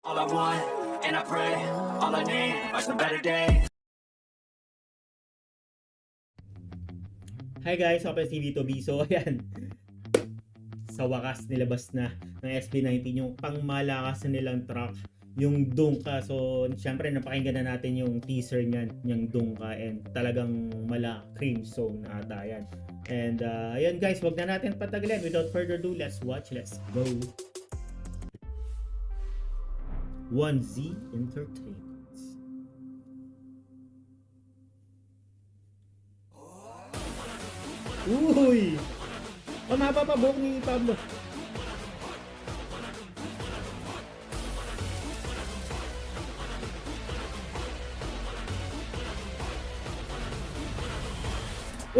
All I want, and I pray, all I need are some better days. Hi guys, Opus TV to be. So ayan, sa wakas nilabas na ng SB19 yung pangmalakas na nilang track, yung Dungka. So syempre napakinggan na natin yung teaser niyan, yung Dungka, and talagang mala cream zone na ata yan. And ayan guys, wag na natin patagalin. Without further ado, let's watch, let's go. 1Z Entertainment. Uy! Pamaba pa buhok ni Pablo.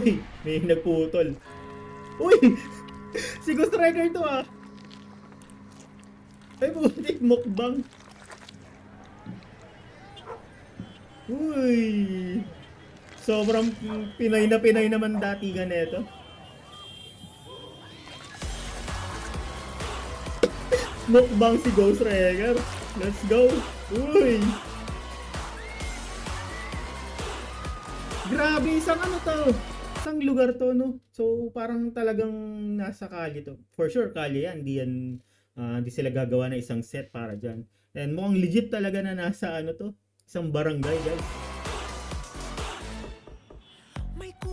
Uy! May nagputol. Uy! Si Ghost Rider to ah! Ay butik mukbang. Uy! Sobrang Pinay naman datigan nito. Mukbang si Ghost Rider. Let's go. Uy. Grabe, isang ano to. Isang lugar to, no? So parang talagang nasa Cali to. For sure Cali yan. Hindi sila gagawa na isang set para dyan. And mukhang legit talaga na nasa ano to. Isang barangay, guys.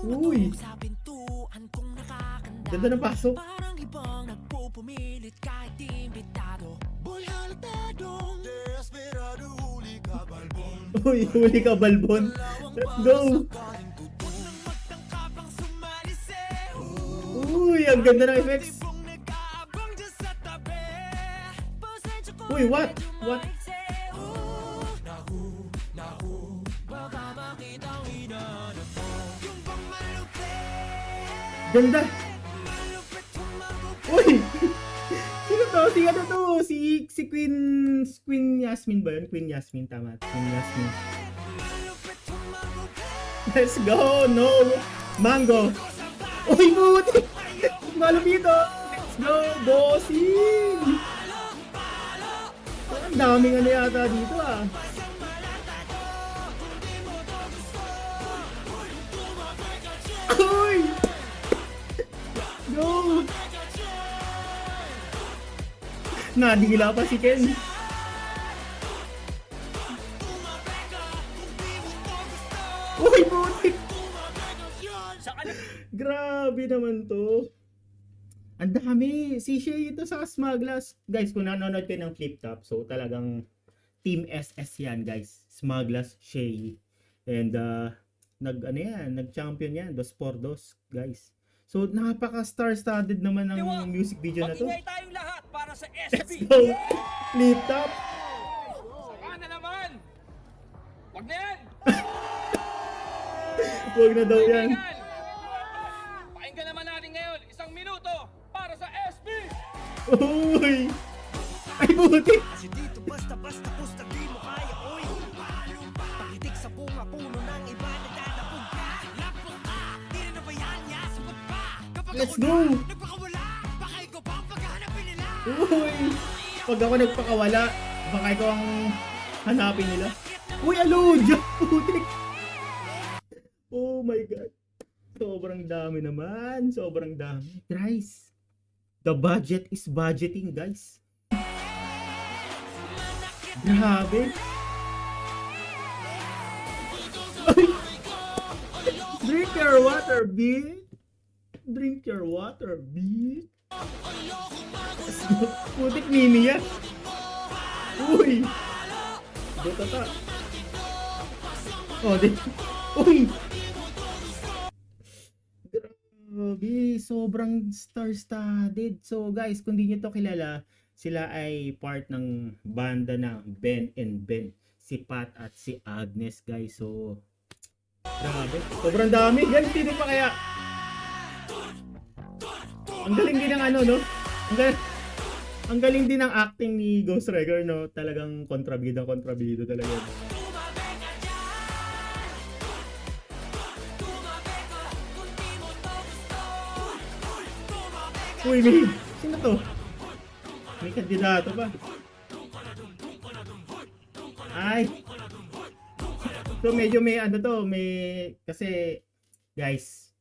Uy! Ganda ng pasok. Parang ibang nagpupumilit kahit imbitado. Boy halatadong desperado, huli ka balbon. Uy, huli ka balbon. Let's go! Uy, ang ganda ng effects. Uy, what? What? Ganda! Uy! Sino to? Si ano to? Si Queen Yasmin ba yun? Queen Yasmin, tama. Queen Yasmin. Let's go! No! Mango! Uy, buti! Malupito! Let's go, bossing! Ang daming ano yata dito ah. Uy! Go! Nadila pa si Ken. Uy, butik! Grabe naman to. Ang dami. Si Shay ito sa Smaglas. Guys, kung nanonood kayo ng Flip Top, so talagang Team SS yan, guys. Smaglas, Shay. And nag-champion yan. 2-2, guys. So, napaka-star-studded naman ng music video na to. Mag-ingay tayong lahat para sa Let's SB. go! Flip Top! Saka na naman! Wag na yan! Huwag na daw yan. Kaibigan! Pakinggan naman natin ngayon, 1 minuto para sa SB! Uy! Ay, buti! Kasi dito basta-basta pusta di mo kaya, oy. Pakitik sa bunga puno ng iba nagdadapog ka. Lapog ka, di na nabayan niya, sagot pa. Kapag Let's ako go! na nagpakawala, baka ikaw pa ang paghahanapin nila. Uy! Pag ako nagpakawala, baka ikaw ang hanapin nila. Uy, Aluja! Putik! Oh my God! Sobrang dami naman. Sobrang dami. Guys, the budget is budgeting, guys. Grabe! Ay! Drink your water, bitch! Drink your water, bitch! Putik Mimi yan! Uy! Butata! Oh, uy! Grabe! Sobrang star-studded. So guys, kung di nyo to kilala, sila ay part ng banda ng Ben and Ben. Si Pat at si Agnes, guys. So, grabe. Sobrang dami. Yan, sino pa kaya? Ang galing din ng ano, no? Ang galing din ng acting ni Ghost Rider, no? Talagang kontrabida talaga. Uy, may... Sino to? May kandidato pa. Ay! So medyo may ano to, may kasi guys,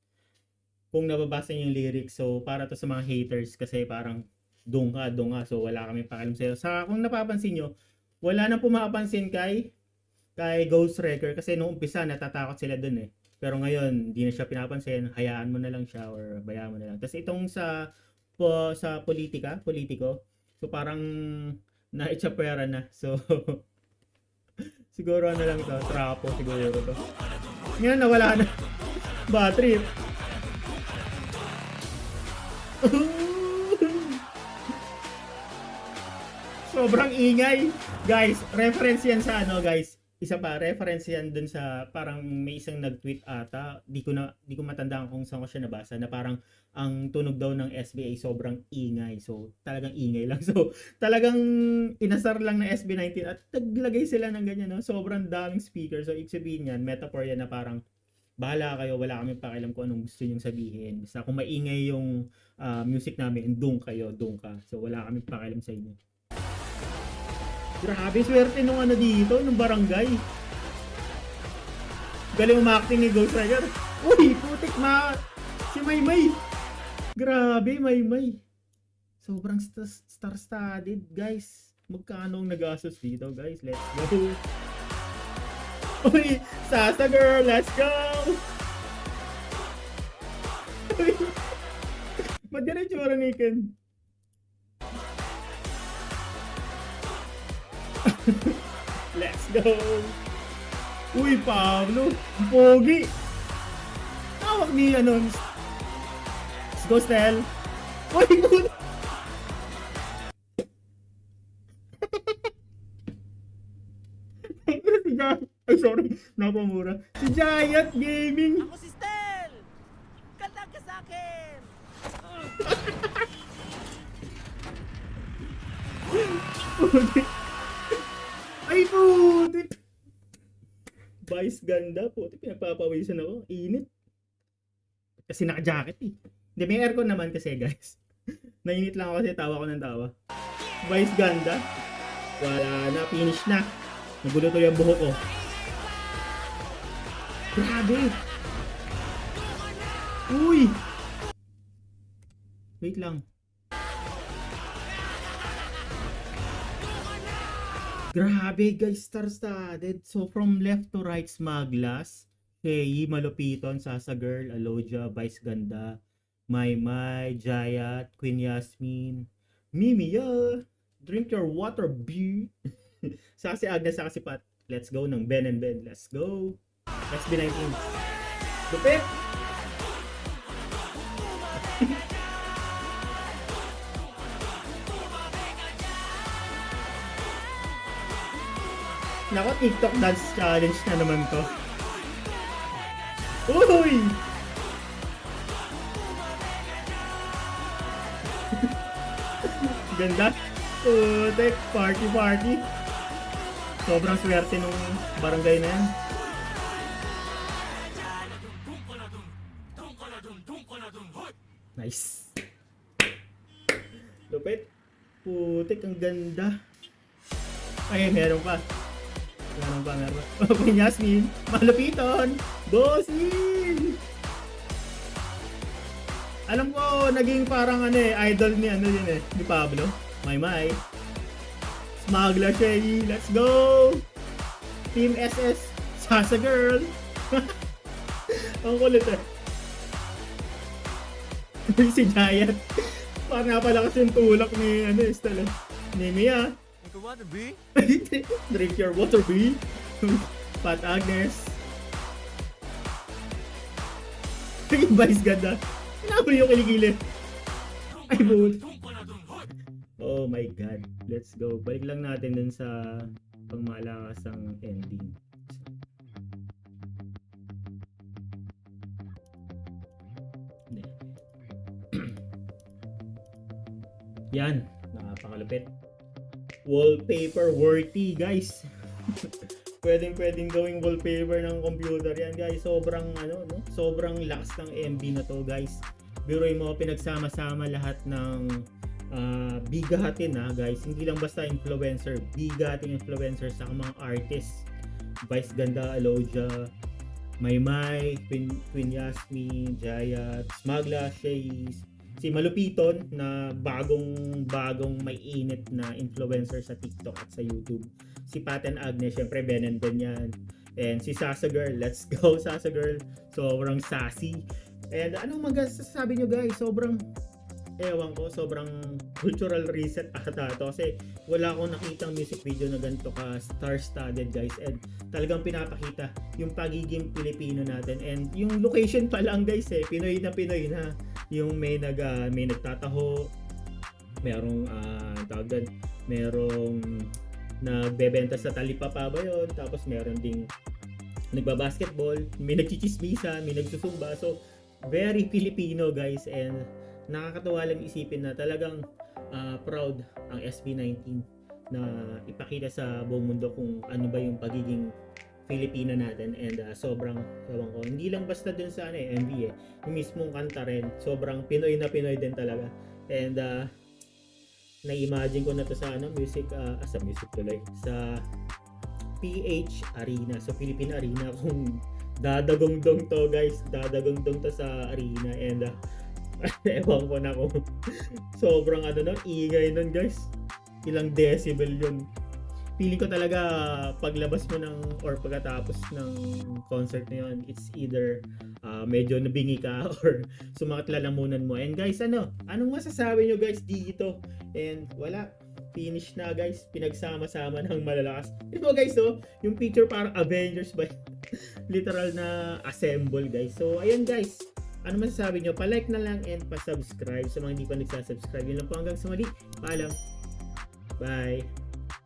kung nababasa niyo yung lyrics, so para to sa mga haters kasi parang dong ka. So wala kami pakialam sa'yo. Sa kung napapansin nyo, wala nang pumapansin kay Ghost Wrecker kasi nung umpisa natatakot sila dun eh. Pero ngayon, hindi na siya pinapansin, hayaan mo na lang siya or bayaan mo na lang. Tapos itong sa politiko, so parang naitsapwera na. So siguro ano lang ito, trapo siguro to. Ngayon nawala na. Bad trip. Sobrang ingay. Guys, reference yan sa ano guys. Isa pa, reference yan dun sa parang may isang nag-tweet ata. Di ko matandaan kung saan ko siya nabasa na parang ang tunog daw ng SBA sobrang ingay. So, talagang ingay lang. So, talagang inasar lang ng SB19 at naglagay sila ng ganyan, no? Sobrang daming speaker. So, ibig sabihin yan, metaphor yan na parang bahala kayo, wala kami pakialam kung anong gusto nyong sabihin. Basta kung maingay yung music namin, dung kayo, dung ka. So, wala kami pakialam sa inyo. Grabe, swerte nung ano dito, nung barangay. Galing umakting ni Ghost Rider. Uy, putik si Maymay. Grabe, Maymay. Sobrang star-studded, guys. Magkano ang nag-asos dito, guys? Let's go. Uy, Sasa girl, let's go. Uy, ba't ganun yung tsura ni Ken? Let's go! Uy, Pablo! Ang pogi! Tawag ni ano? Ghostel! Uy, good! Si Giant! Ay, sorry! Napamura. Si Giant Gaming! Ako si Stel! Ganda ka sa akin! Puti! Ay, puti! Vice ganda, puti. Pinagpapawisan ako. Init. Kasi naka-jacket eh. Hindi, may aircon naman kasi, guys. Nainit lang ako kasi tawa ko ng tawa. Vice ganda. Wala na, finish na. Nagulo to yung buhok ko. Grabe! Uy! Wait lang. Grabe guys, star-studded. So from left to right, Smaglas, Shei, Malupiton, Sasa Girl, Aloja, Vice Ganda, Maymay, Jayat, Queen Yasmin, Mimiya, Drink Your Water, B. Saka si Agnes, saka si Pat. Let's go ng Ben and Ben. Let's go. SB19. Lupit! Nako, TikTok dance challenge na naman to. Uy! Ganda. Putek, party. Sobrang swerte nung barangay na yan. Nice. Lupit. Putek, ang ganda. Ay, meron pa. Meron pa. Queen Yasmin, Malupiton, Bossing! Alam ko, naging parang idol ni ni Pablo. Maymay. Smagla Shei, let's go! Team SS, Sasa Girl! Ang kulit eh. Si Giant. Parang napalakas yung tulak ni Estelle. Ni Mia. Water, B? Drink your water, B. Pat Agnes. Vice ganda. Pinapal yung kilikili. Ay, bull. Oh my god. Let's go. Balik lang natin dun sa pangmalakas ng ending. Yan. Nakapakalupit. Wallpaper worthy, guys. pwedeng gawing wallpaper ng computer yan, guys. Sobrang sobrang lakas ng MB na to, guys. Biruin mo, pinagsama-sama lahat ng bigahatin na guys, hindi lang basta influencer, bigahatin influencer sa mga artists. Vice Ganda, Aloja, Maymay, Queen Yasmin, Jaya, Smagla, Shays, si Malupiton na bagong may init na influencer sa TikTok at sa YouTube. Si Paten Agnes, syempre Ben and Ben yan. And si Sasa Girl, let's go Sasa Girl. Sobrang sassy. And anong masasabi nyo guys? Sobrang sobrang cultural reset ata to kasi wala akong nakitang music video na ganito ka star-studded guys, and talagang pinapakita yung pagiging Pilipino natin, and yung location pa lang guys Pinoy na yung may nagtataho, merong merong nagbebenta sa talipapa ba yun, tapos meron ding nagbabasketball, may nagchichismisa, may nagsusumba, so very Filipino guys, and nakakatuwa lang isipin na talagang proud ang SB19 na ipakita sa buong mundo kung ano ba yung pagiging Filipino natin, and sobrang ewan ko, hindi lang basta dun sa MV yung mismong kanta rin, sobrang Pinoy na Pinoy din talaga, and na-imagine ko na to sa music tuloy sa PH Arena, so Philippine Arena, kung dadagongdong to guys, dadagongdong to sa arena, and ewan ko na kung sobrang ingay nun guys, ilang decibel yun. Feeling ko talaga paglabas mo or pagkatapos ng concert na yun, it's either medyo nabingi ka or sumakit lalamunan mo. And guys, anong masasabi nyo guys dito? And wala, finish na guys, pinagsama-sama ng malalakas. Ito guys, yung picture parang Avengers ba? Literal na assemble guys. So ayan guys, ano masasabi nyo? Pa-like na lang and pa-subscribe sa mga hindi pa nagsasubscribe. Yun lang po, hanggang sa muli. Paalam. Bye.